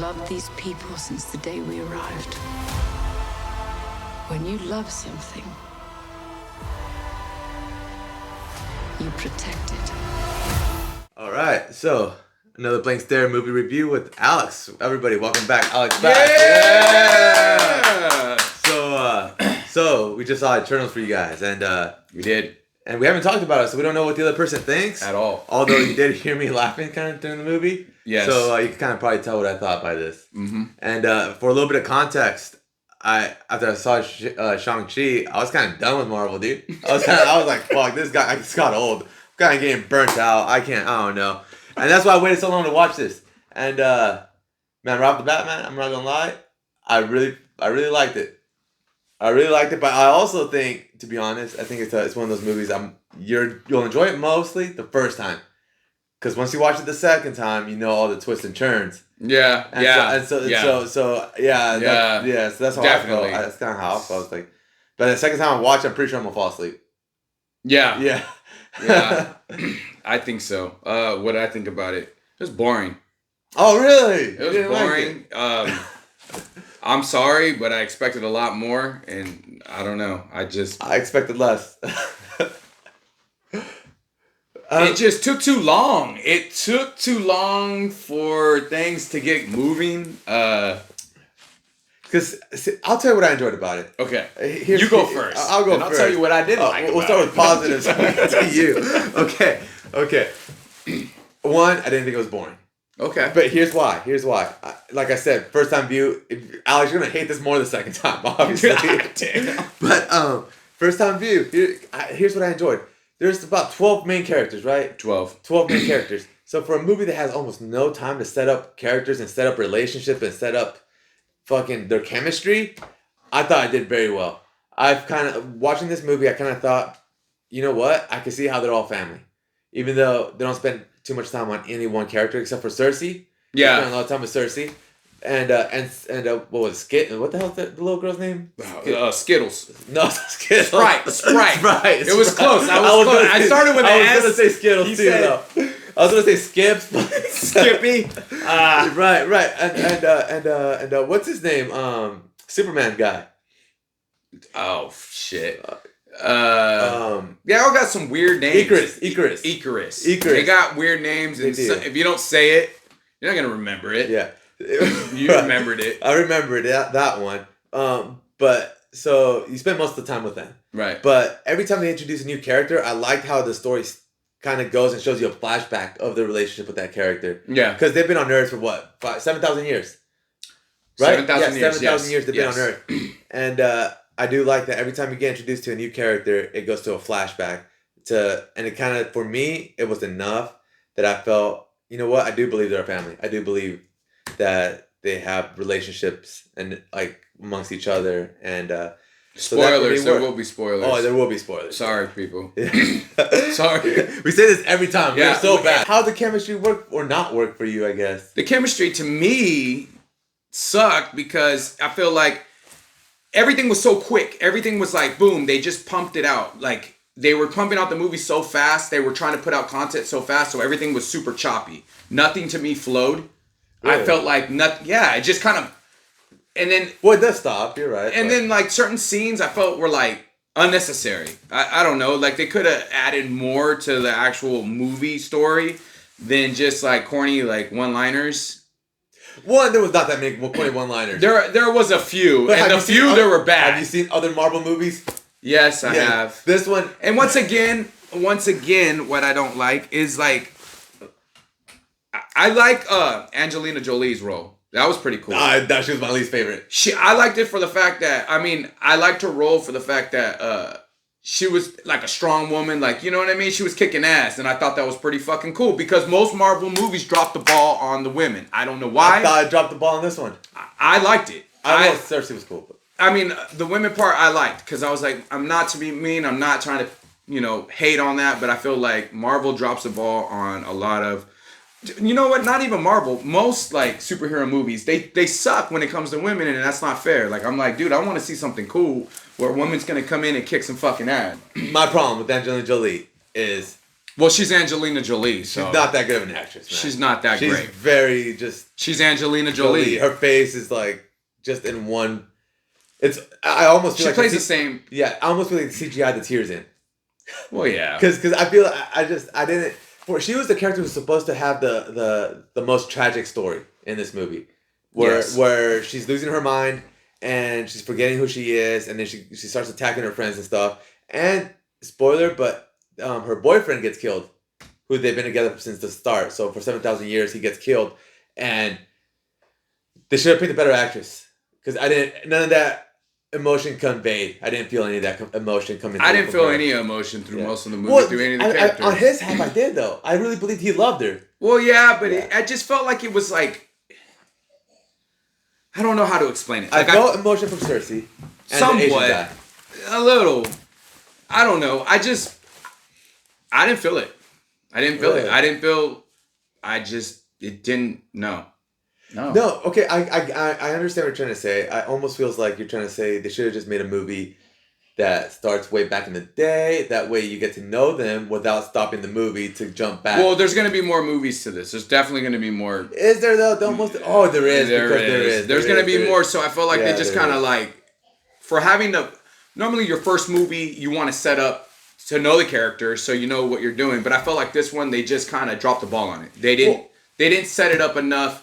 loved these people since the day we arrived. When you love something, you protect it. All right, so another Blank Stare movie review with Alex. Everybody, welcome back. Alex back. Yeah! So we just saw Eternals for you guys, and we did. And we haven't talked about it, so we don't know what the other person thinks. At all. Although you did hear me laughing kind of during the movie. Yes. So you can kind of probably tell what I thought by this. Mm-hmm. And for a little bit of context, after I saw Shang-Chi, I was kind of done with Marvel, dude. I was like, fuck, this guy, I just got old. I'm kind of getting burnt out. I don't know. And that's why I waited so long to watch this. And man, right off the bat, man, I'm not gonna lie, I really liked it. I really liked it, but I also think, to be honest, I think it's one of those movies you'll enjoy it mostly the first time, because once you watch it the second time, you know all the twists and turns. Yeah, So that's how definitely. I felt. That's kind of how I felt. Like, but the second time I watch, I'm pretty sure I'm gonna fall asleep. Yeah. I think so. What did I think about it? It was boring. Oh, really? It was boring. Like it? I'm sorry, but I expected a lot more, and I don't know. I expected less. It just took too long. It took too long for things to get moving. Because I'll tell you what I enjoyed about it. Okay. You go first. I'll go first. I'll tell you what I didn't like We'll start with positives. To you. Okay. One, I didn't think it was boring. Okay. But here's why. Like I said, first time view, Alex, you're going to hate this more the second time, obviously. Damn. But first time view, here's what I enjoyed. There's about 12 main characters, right? 12 main characters. So for a movie that has almost no time to set up characters and set up relationships and set up fucking their chemistry, I thought I did very well. Watching this movie, I kind of thought, you know what? I can see how they're all family. Even though they don't spend too much time on any one character except for Cersei. Yeah. They spend a lot of time with Cersei. And what was Skit? What the hell's the little girl's name? Skittles. No, Skittles. Sprite. It was close. I started with an S. I was going to say Skittles too, though. I was going to say Skips. Skippy. Right. And what's his name? Superman guy. Oh, shit. They all got some weird names. Icarus. They got weird names, and if you don't say it, you're not gonna remember it. Yeah, you remembered it. I remembered that one. But so you spend most of the time with them, right? But every time they introduce a new character, I liked how the story kind of goes and shows you a flashback of the relationship with that character. Yeah, because they've been on Earth for what, 7,000 years, right? 7,000 years. 7,000 years they've been on Earth, and I do like that every time you get introduced to a new character, it goes to a flashback and it kind of, for me, it was enough that I felt, you know what, I do believe they're a family. I do believe that they have relationships and like amongst each other, and spoilers, there will be spoilers. Oh, there will be spoilers. Sorry, people. Sorry. We say this every time. Yeah, we're so bad. How did the chemistry work or not work for you, I guess? The chemistry to me sucked because I feel like everything was so quick. Everything was like, boom, they just pumped it out. Like, they were pumping out the movie so fast. They were trying to put out content so fast, so everything was super choppy. Nothing to me flowed. Really? I felt like nothing. Yeah, it just kind of, and then. Well, it does stop. You're right. And then, like, certain scenes I felt were, like, unnecessary. I don't know. Like, they could have added more to the actual movie story than just, like, corny, like, one-liners. One, there was not that many corny one-liners. There was a few, and the few there were bad. Have you seen other Marvel movies? Yes, I have. This one, and once again, what I don't like is like, I like Angelina Jolie's role. That was pretty cool. She was my least favorite. I liked it for the fact that, I liked her role for the fact that she was like a strong woman, like, you know what I mean? She was kicking ass, and I thought that was pretty fucking cool because most Marvel movies drop the ball on the women. I don't know why. I thought I dropped the ball on this one. I liked it. I know Cersei was cool. The women part I liked because I was like, I'm not to be mean. I'm not trying to, hate on that, but I feel like Marvel drops the ball on a lot of, you know what? Not even Marvel. Most like superhero movies, they suck when it comes to women, and that's not fair. Like, I'm like, dude, I want to see something cool where a woman's gonna come in and kick some fucking ass. My problem with Angelina Jolie is Well, she's Angelina Jolie, so She's not that good of an actress, man. she's not that She's great. very just She's Angelina Jolie. Her face is like just in one. It's I almost feel She like plays the same. Yeah, I almost feel like the CGI the tears in. Well, yeah. Because I feel I didn't. She was the character who was supposed to have the most tragic story in this movie, where she's losing her mind and she's forgetting who she is, and then she starts attacking her friends and stuff. And spoiler, but her boyfriend gets killed, who they've been together since the start. So for 7,000 years, he gets killed, and they should have picked a better actress because none of that emotion conveyed. I didn't feel any of that emotion coming through. I didn't feel any emotion through most of the movie through any of the characters. On his half, I did though. I really believed he loved her. Well, yeah, but I just felt like it was like I don't know how to explain it. Like I felt emotion from Cersei. And the Asian guy. A little. I don't know. I didn't feel it. I didn't feel it. I didn't feel. It didn't. No. No, okay, I understand what you're trying to say. I almost feels like you're trying to say they should have just made a movie that starts way back in the day. That way you get to know them without stopping the movie to jump back. Well, there's going to be more movies to this. There's definitely going to be more. Is there though? There is. There's going to be more, so I feel like they just kind of like, for having normally your first movie, you want to set up to know the characters so you know what you're doing. But I felt like this one, they just kind of dropped the ball on it. They didn't set it up enough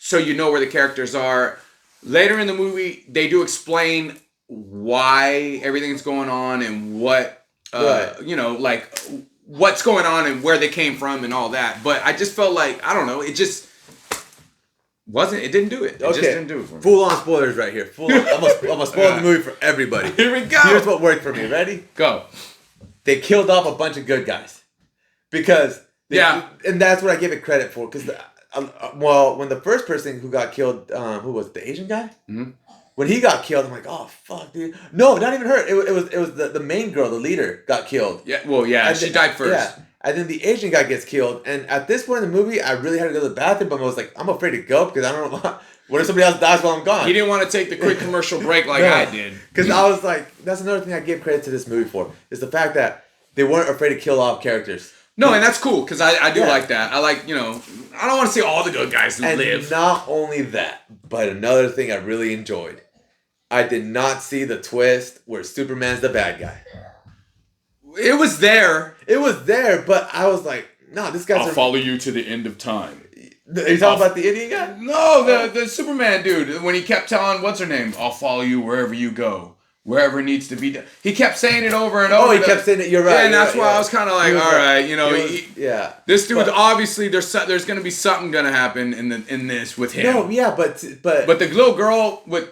so you know where the characters are. Later in the movie, they do explain why everything's going on and what, like what's going on and where they came from and all that. But I just felt like, I don't know, it just it didn't do it. It just didn't do it for me. Full on spoilers right here. I'm gonna spoil the movie for everybody. Here we go. Here's what worked for me. Ready? Go. They killed off a bunch of good guys. Because, and that's what I give it credit for. Because, when the first person who got killed, who was it, the Asian guy? Mm-hmm. When he got killed, I'm like, oh fuck, dude. No, not even her. It was the main girl, the leader, got killed. Yeah, well, yeah, she died first. Yeah, and then the Asian guy gets killed. And at this point in the movie, I really had to go to the bathroom, but I was like, I'm afraid to go because I don't know what if somebody else dies while I'm gone. He didn't want to take the quick commercial break like I did. Because I was like, that's another thing I give credit to this movie for, is the fact that they weren't afraid to kill off characters. No, and that's cool, because I do like that. I like, I don't want to see all the good guys live. And not only that, but another thing I really enjoyed. I did not see the twist where Superman's the bad guy. It was there. It was there, but I was like, no, this guy's... I'll follow you to the end of time. Are you talking about the Indian guy? No, the Superman dude. When he kept telling, what's her name? I'll follow you wherever you go. Wherever it needs to be done. He kept saying it over and over. Oh, he kept saying it. You're right. Yeah, and that's why I was kind of like, all right, this dude, obviously, there's going to be something going to happen in this with him. No, yeah, but the little girl with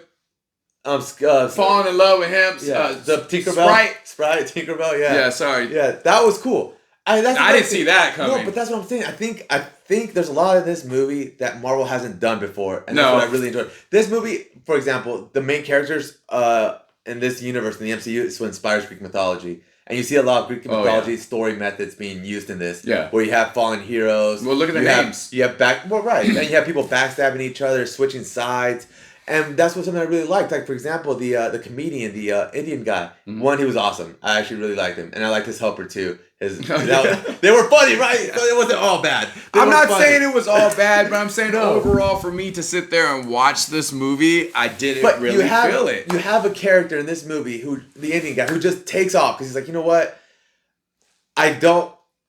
falling in love with him. The Tinkerbell. Sprite, Tinkerbell. Yeah. Yeah, sorry. Yeah, that was cool. I didn't see that coming. No, but that's what I'm saying. I think there's a lot of this movie that Marvel hasn't done before, and that's what I really enjoyed. This movie, for example, the main characters in this universe, in the MCU, is what inspires Greek mythology. And you see a lot of Greek mythology story methods being used in this. Yeah. Where you have fallen heroes. Well, look at the names. You have and you have people backstabbing each other, switching sides. And that's something I really liked. Like, for example, the comedian, the Indian guy. Mm-hmm. One, he was awesome. I actually really liked him. And I liked his helper, too. They were funny, right? It wasn't all bad. I'm not saying it was all bad, but I'm saying overall, for me to sit there and watch this movie, I didn't really feel it. You have a character in this movie, the Indian guy, who just takes off. Because he's like, you know what? I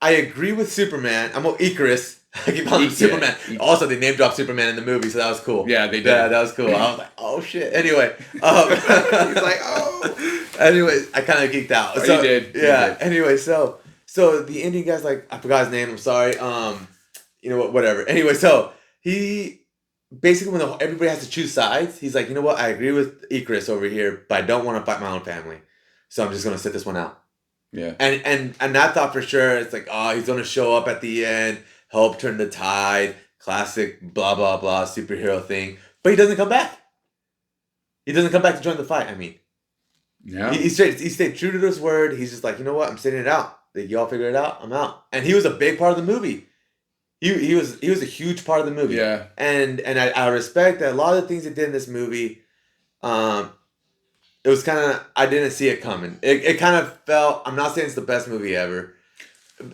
agree with Superman. I'm Icarus. I keep calling him Superman. Also, they name dropped Superman in the movie, so that was cool. Yeah, they did. Yeah, that was cool. I was like, oh shit. Anyway, he's like, oh. Anyway, I kind of geeked out. So, you did. Yeah. Anyway, so the Indian guy's like, I forgot his name. I'm sorry. You know what? Whatever. Anyway, so he basically, when everybody has to choose sides, he's like, you know what? I agree with Icarus over here, but I don't want to fight my own family, so I'm just gonna sit this one out. Yeah. And I thought for sure it's like, oh, he's gonna show up at the end. Help turn the tide, classic blah, blah, blah, superhero thing. But he doesn't come back. He doesn't come back to join the fight, I mean. Yeah. He stayed true to his word. He's just like, you know what? I'm sitting it out. Y'all figure it out. I'm out. And he was a big part of the movie. He was a huge part of the movie. Yeah. And I respect that a lot of the things he did in this movie, it was kind of, I didn't see it coming. It kind of felt, I'm not saying it's the best movie ever.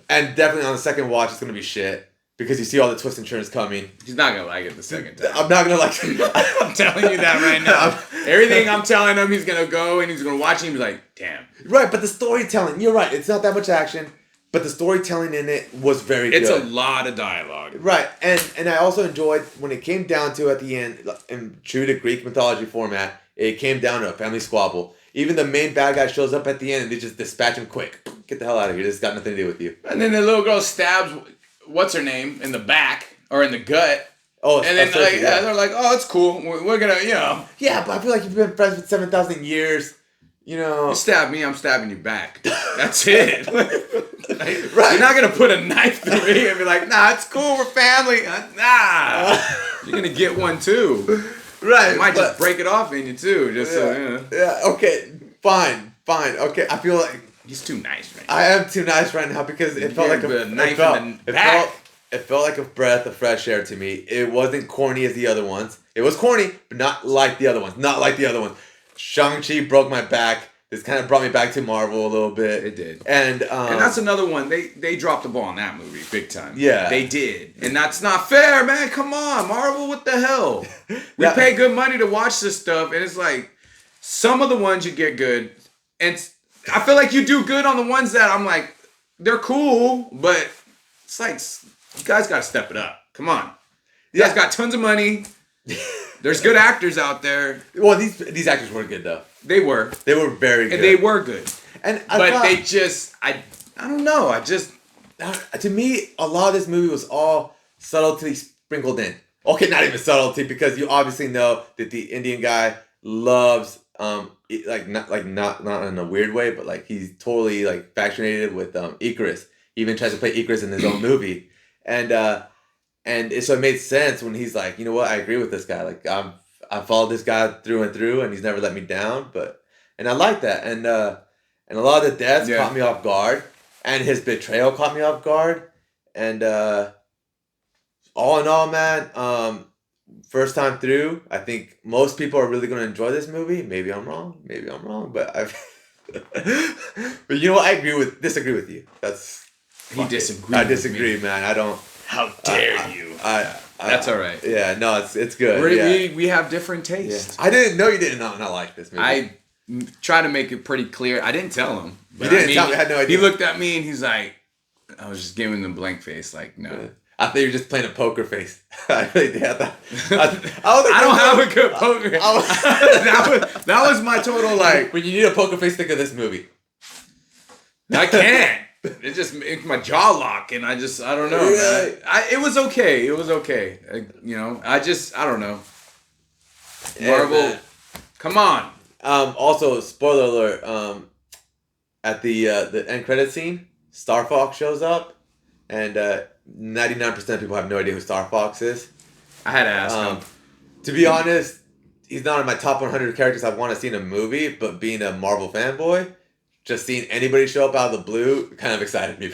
And definitely on the second watch, it's gonna be shit because you see all the twists and turns coming. He's not gonna like it the second time. I'm not gonna like. I'm telling you that right now. Everything I'm telling him, he's gonna go and he's gonna watch it and be like, damn. Right, but the storytelling, you're right. It's not that much action, but the storytelling in it was very good. It's a lot of dialogue. Right, and I also enjoyed when it came down to at the end, in true to Greek mythology format, it came down to a family squabble. Even the main bad guy shows up at the end and they just dispatch him quick. Get the hell out of here. This has got nothing to do with you. And then the little girl stabs, what's her name, in the back or in the gut. Oh, and then they're like, oh, it's cool. We're gonna, Yeah, but I feel like you've been friends for 7,000 years. You stab me, I'm stabbing you back. That's it. Right. You're not gonna put a knife through me and be like, nah, it's cool, we're family. Nah. You're gonna get one too. Right. I might just break it off in you too. Yeah. Okay. Fine. Okay. I feel like he's too nice right now. I am too nice right now because it felt like a knife in the back. It felt like a breath of fresh air to me. It wasn't corny as the other ones. It was corny, but not like the other ones. Shang-Chi broke my back. This kind of brought me back to Marvel a little bit. It did. And that's another one. They dropped the ball on that movie big time. Yeah. They did. And that's not fair, man. Come on, Marvel, what the hell? We pay good money to watch this stuff, and it's like some of the ones you get good. And I feel like you do good on the ones that I'm like, they're cool, but it's like, you guys got to step it up. Come on. You guys got tons of money. There's good actors out there. Well, these actors were good though. They were very good. And they were good. And they just I don't know. To me, a lot of this movie was all subtlety sprinkled in. Okay, not even subtlety because you obviously know that the Indian guy loves not in a weird way, but like he's totally like fascinated with Icarus. He even tries to play Icarus in his own movie, and so it made sense when he's like, you know what, I agree with this guy. Like I followed this guy through and through, and he's never let me down. And I like that, and a lot of the deaths caught me off guard, and his betrayal caught me off guard, and all in all, man, first time through, I think most people are really going to enjoy this movie. Maybe I'm wrong, but but you know what, I disagree with you. He disagrees. I disagree, man. I don't. How dare you? That's all right. Yeah, no, it's good. We have different tastes. Yeah. I didn't know you did not like this movie. I try to make it pretty clear. I didn't tell him. You didn't tell me. I had no idea. He looked at me and he's like, I was just giving him a blank face, like, no. Yeah. I thought you were just playing a poker face. I really did. I don't have a good poker face. that was my total, like. When you need a poker face, think of this movie. I can't. It just makes my jaw lock, and I don't know. Yeah. It was okay. I don't know. Marvel, come on. Also, spoiler alert. At the end credit scene, Star Fox shows up, and 99% of people have no idea who Star Fox is. I had to ask him. To be honest, he's not in my top 100 characters I want to see in a movie, but being a Marvel fanboy, just seeing anybody show up out of the blue kind of excited me.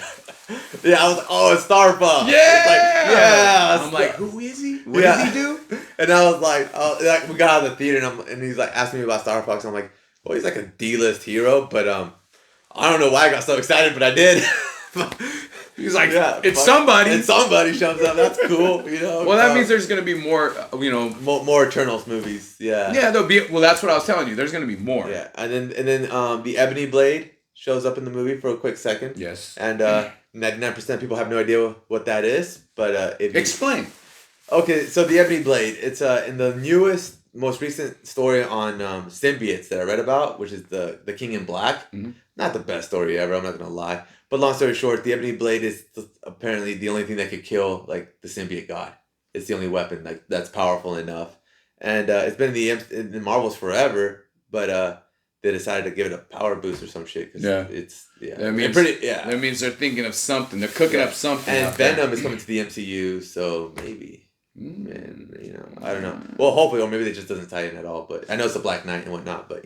Yeah, I was like, oh, it's Star Fox. Yeah! I'm like, who is he? What does he do? And I was like, we got out of the theater, and he's like asking me about Star Fox. I'm like, well, he's like a D-list hero, but I don't know why I got so excited, but I did. He's like, it's somebody. And somebody shows up. That's cool, Well, that means there's gonna be more, more Eternals movies. Yeah. Yeah, there'll be. Well, that's what I was telling you. There's gonna be more. Yeah, and then the Ebony Blade shows up in the movie for a quick second. Yes. And 99% of people have no idea what that is, but explain. Okay, so the Ebony Blade. It's in the newest, most recent story on symbiotes that I read about, which is the King in Black. Mm-hmm. Not the best story ever. I'm not gonna lie. But long story short, the Ebony Blade is apparently the only thing that could kill like the symbiote god. It's the only weapon that's powerful enough, and it's been in the Marvels forever. But they decided to give it a power boost or some shit. Yeah, That means they're thinking of something. They're cooking up something. And Venom is coming to the MCU, so maybe. Man, I don't know. Well, hopefully, or maybe it just doesn't tie in at all. But I know it's a Black Knight and whatnot. But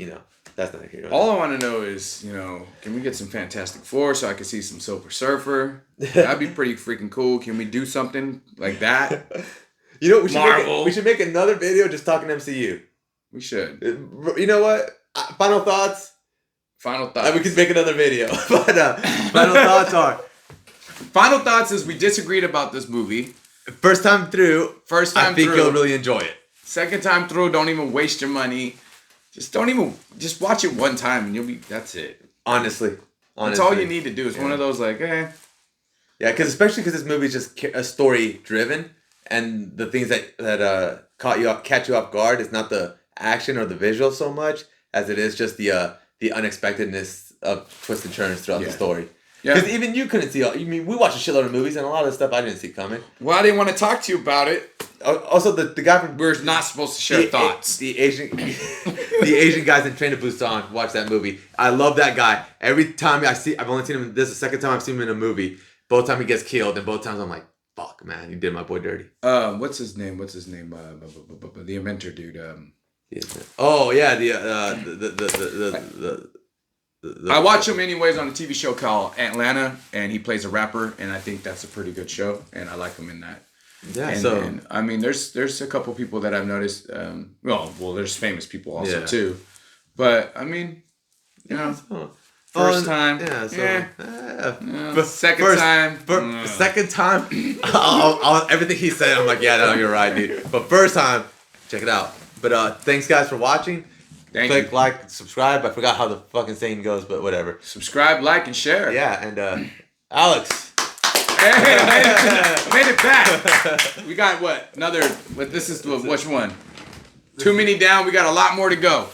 that's not here. All I want to know is, can we get some Fantastic Four so I can see some Silver Surfer? That'd be pretty freaking cool. Can we do something like that? We should make another video just talking MCU. We should. You know what? Final thoughts. We could make another video. But final thoughts are Final thoughts is we disagreed about this movie. First time through, First time I think through. you'll really enjoy it. Second time through, don't even waste your money. Just watch it one time and that's it. Honestly. That's all you need to do. It's one of those like, Yeah, especially because this movie is just a story driven, and the things that catch you off guard is not the action or the visual so much as it is just the unexpectedness of twists and turns throughout the story. Yeah. Because even you couldn't see. We watched a shitload of movies, and a lot of stuff I didn't see coming. Well, I didn't want to talk to you about it. Also, the guy from We're not supposed to share thoughts. The Asian guys in Train to Busan. Watch that movie. I love that guy. Every time I've only seen him. This is the second time I've seen him in a movie. Both times he gets killed, and both times I'm like, fuck, man, you did my boy dirty. What's his name? The inventor dude. Oh yeah, I watch him anyways on a TV show called Atlanta, and he plays a rapper, and I think that's a pretty good show, and I like him in that. Yeah, and I mean, there's a couple people that I've noticed. Well, there's famous people also too, but I mean, you know, first time, second time, everything he said, I'm like, yeah, no, you're right, dude. But first time, check it out. But thanks guys for watching. Click like, subscribe. I forgot how the fucking saying goes, but whatever. Subscribe, like, and share. Yeah, and Alex. Hey, I made it back. We got this is which one? Too many down. We got a lot more to go.